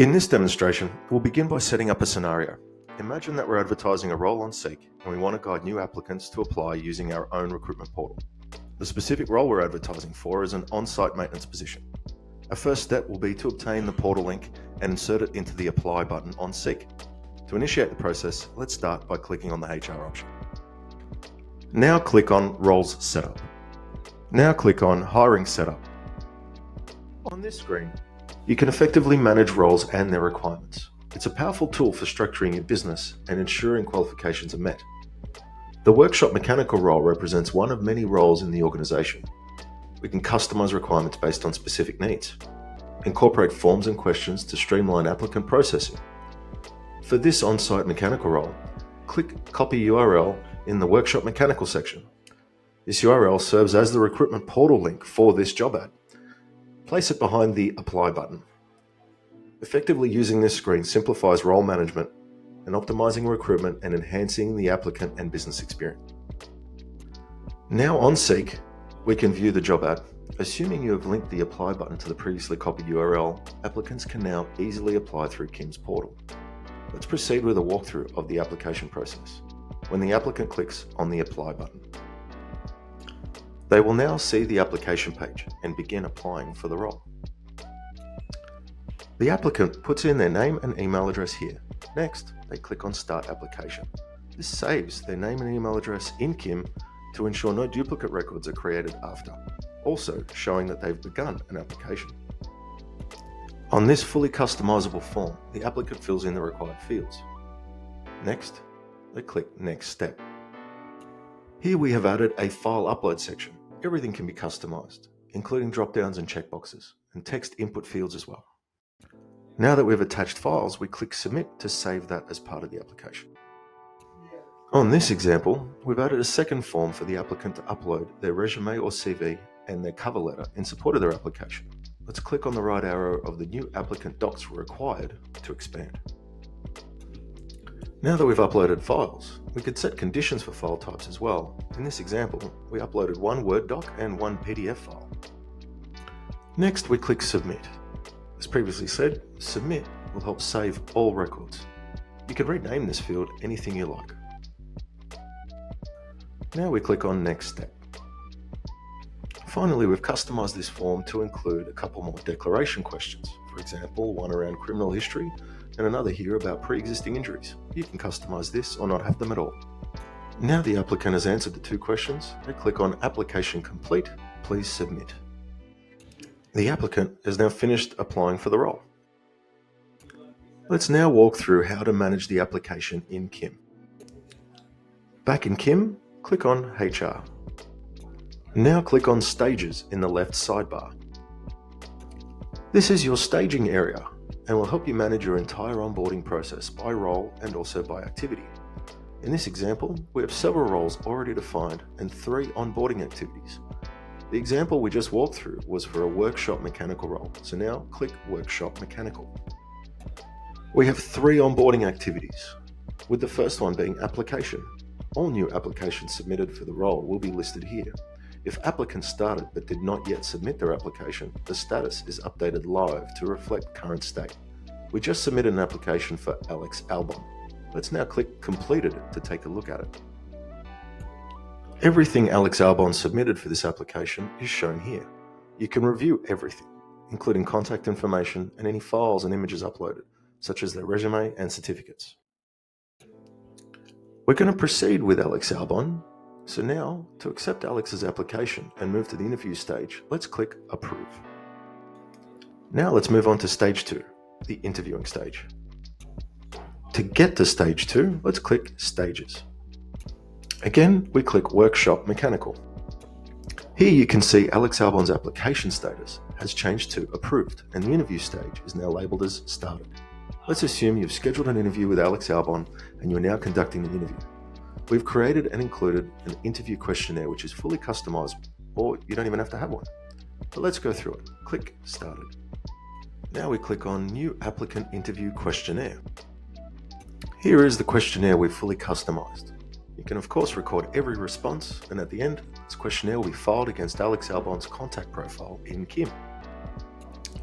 In this demonstration, we'll begin by setting up a scenario. Imagine that we're advertising a role on Seek and we want to guide new applicants to apply using our own recruitment portal. The specific role we're advertising for is an on-site maintenance position. Our first step will be to obtain the portal link and insert it into the Apply button on Seek. To initiate the process, let's start by clicking on the HR option. Now click on Roles Setup. Now click on Hiring Setup. On this screen, you can effectively manage roles and their requirements. It's a powerful tool for structuring your business and ensuring qualifications are met. The workshop mechanical role represents one of many roles in the organization. We can customize requirements based on specific needs, incorporate forms and questions to streamline applicant processing. For this on-site mechanical role, click Copy URL in the workshop mechanical section. This URL serves as the recruitment portal link for this job ad. Place it behind the Apply button. Effectively using this screen simplifies role management and optimizing recruitment and enhancing the applicant and business experience. Now on Seek, we can view the job ad. Assuming you have linked the Apply button to the previously copied URL, applicants can now easily apply through Kim's portal. Let's proceed with a walkthrough of the application process. When the applicant clicks on the Apply button, they will now see the application page and begin applying for the role. The applicant puts in their name and email address here. Next, they click on Start Application. This saves their name and email address in Kim to ensure no duplicate records are created after, also showing that they've begun an application. On this fully customizable form, the applicant fills in the required fields. Next, they click Next Step. Here we have added a file upload section. Everything can be customized, including drop-downs and checkboxes, and text input fields as well. Now that we've attached files, we click Submit to save that as part of the application. On this example, we've added a second form for the applicant to upload their resume or CV and their cover letter in support of their application. Let's click on the right arrow of the new applicant docs required to expand. Now that we've uploaded files, we could set conditions for file types as well. In this example, we uploaded one Word doc and one PDF file. Next, we click Submit. As previously said, Submit will help save all records. You can rename this field anything you like. Now we click on Next Step. Finally, we've customized this form to include a couple more declaration questions. For example, one around criminal history and another here about pre-existing injuries. You can customize this or not have them at all. Now the applicant has answered the two questions, they click on Application Complete, Please Submit. The applicant has now finished applying for the role. Let's now walk through how to manage the application in Kim. Back in Kim, click on HR. Now click on Stages in the left sidebar. This is your staging area and will help you manage your entire onboarding process by role and also by activity. In this example, we have several roles already defined and 3 onboarding activities. The example we just walked through was for a workshop mechanical role, so now click Workshop Mechanical. We have 3 onboarding activities, with the first one being application. All new applications submitted for the role will be listed here. If applicants started but did not yet submit their application, the status is updated live to reflect current state. We just submitted an application for Alex Albon. Let's now click Completed to take a look at it. Everything Alex Albon submitted for this application is shown here. You can review everything, including contact information and any files and images uploaded, such as their resume and certificates. We're going to proceed with Alex Albon. So now, to accept Alex's application and move to the interview stage, let's click Approve. Now let's move on to Stage 2, the interviewing stage. To get to Stage 2, let's click Stages. Again, we click Workshop Mechanical. Here you can see Alex Albon's application status has changed to Approved, and the interview stage is now labeled as Started. Let's assume you've scheduled an interview with Alex Albon and you're now conducting the interview. We've created and included an interview questionnaire which is fully customizable, or you don't even have to have one. But let's go through it. Click Started. Now we click on New Applicant Interview Questionnaire. Here is the questionnaire we've fully customized. You can of course record every response, and at the end, this questionnaire will be filed against Alex Albon's contact profile in Kim.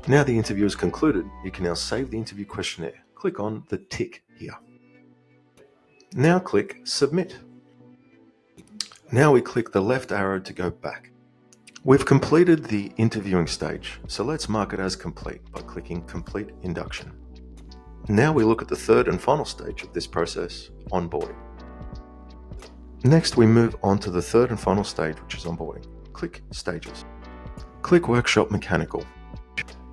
Now the interview is concluded, you can now save the interview questionnaire. Click on the tick here. Now click Submit. Now we click the left arrow to go back. We've completed the interviewing stage, so let's mark it as complete by clicking Complete Induction. Now we look at the third and final stage of this process, onboarding. Next we move on to the third and final stage, which is onboarding. Click Stages. Click Workshop Mechanical.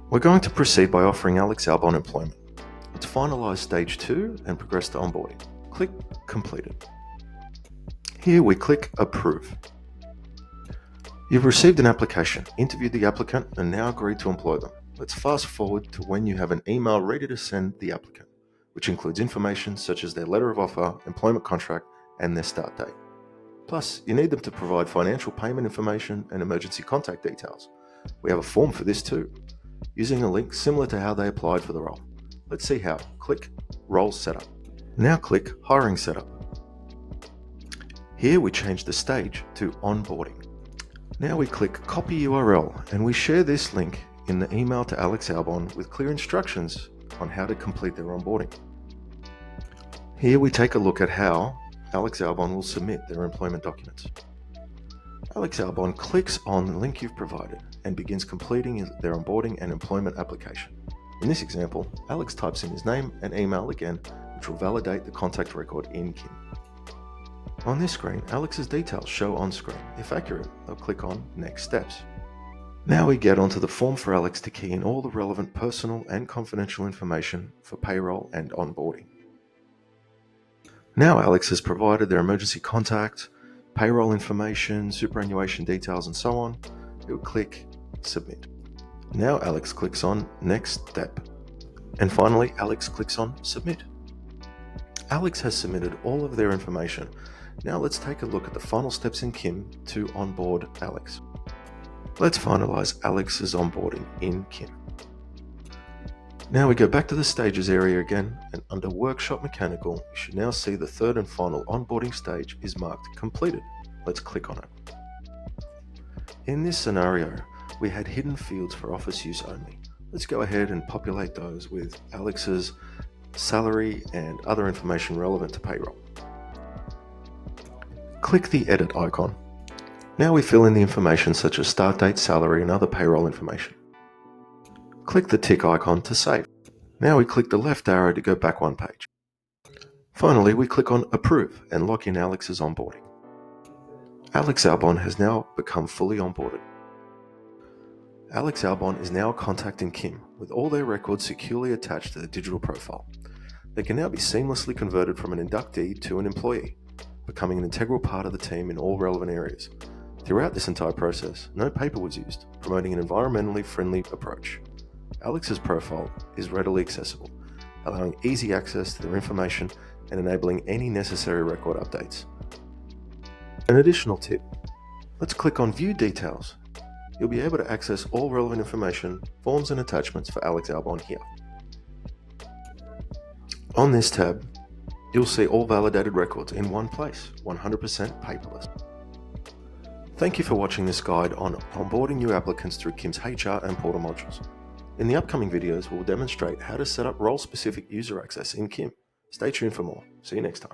We're going to proceed by offering Alex Albon employment. Let's finalize stage 2 and progress to onboarding. Click Completed. Here we click Approve. You've received an application, interviewed the applicant, and now agreed to employ them. Let's fast forward to when you have an email ready to send the applicant, which includes information such as their letter of offer, employment contract, and their start date. Plus, you need them to provide financial payment information and emergency contact details. We have a form for this too, using a link similar to how they applied for the role. Let's see how. Click Role Setup. Now click Hiring Setup. Here we change the stage to Onboarding. Now we click Copy URL and we share this link in the email to Alex Albon with clear instructions on how to complete their onboarding. Here we take a look at how Alex Albon will submit their employment documents. Alex Albon clicks on the link you've provided and begins completing their onboarding and employment application. In this example, Alex types in his name and email again, which will validate the contact record in Kim. On this screen, Alex's details show on screen. If accurate, they'll click on Next Steps. Now we get onto the form for Alex to key in all the relevant personal and confidential information for payroll and onboarding. Now Alex has provided their emergency contact, payroll information, superannuation details, and so on. He'll click Submit. Now Alex clicks on Next Step. And finally, Alex clicks on Submit. Alex has submitted all of their information. Now let's take a look at the final steps in Kim to onboard Alex. Let's finalize Alex's onboarding in Kim. Now we go back to the stages area again, and under Workshop Mechanical, you should now see the third and final onboarding stage is marked Completed. Let's click on it. In this scenario, we had hidden fields for office use only. Let's go ahead and populate those with Alex's salary and other information relevant to payroll. Click the Edit icon. Now we fill in the information such as start date, salary, and other payroll information. Click the tick icon to save. Now we click the left arrow to go back one page. Finally, we click on Approve and lock in Alex's onboarding. Alex Albon has now become fully onboarded. Alex Albon is now contacting Kim with all their records securely attached to their digital profile. They can now be seamlessly converted from an inductee to an employee, becoming an integral part of the team in all relevant areas. Throughout this entire process, no paper was used, promoting an environmentally friendly approach. Alex's profile is readily accessible, allowing easy access to their information and enabling any necessary record updates. An additional tip, let's click on View Details. You'll be able to access all relevant information, forms and attachments for Alex Albon here. On this tab, you'll see all validated records in one place, 100% paperless. Thank you for watching this guide on onboarding new applicants through Kim's HR and portal modules. In the upcoming videos, we'll demonstrate how to set up role-specific user access in Kim. Stay tuned for more. See you next time.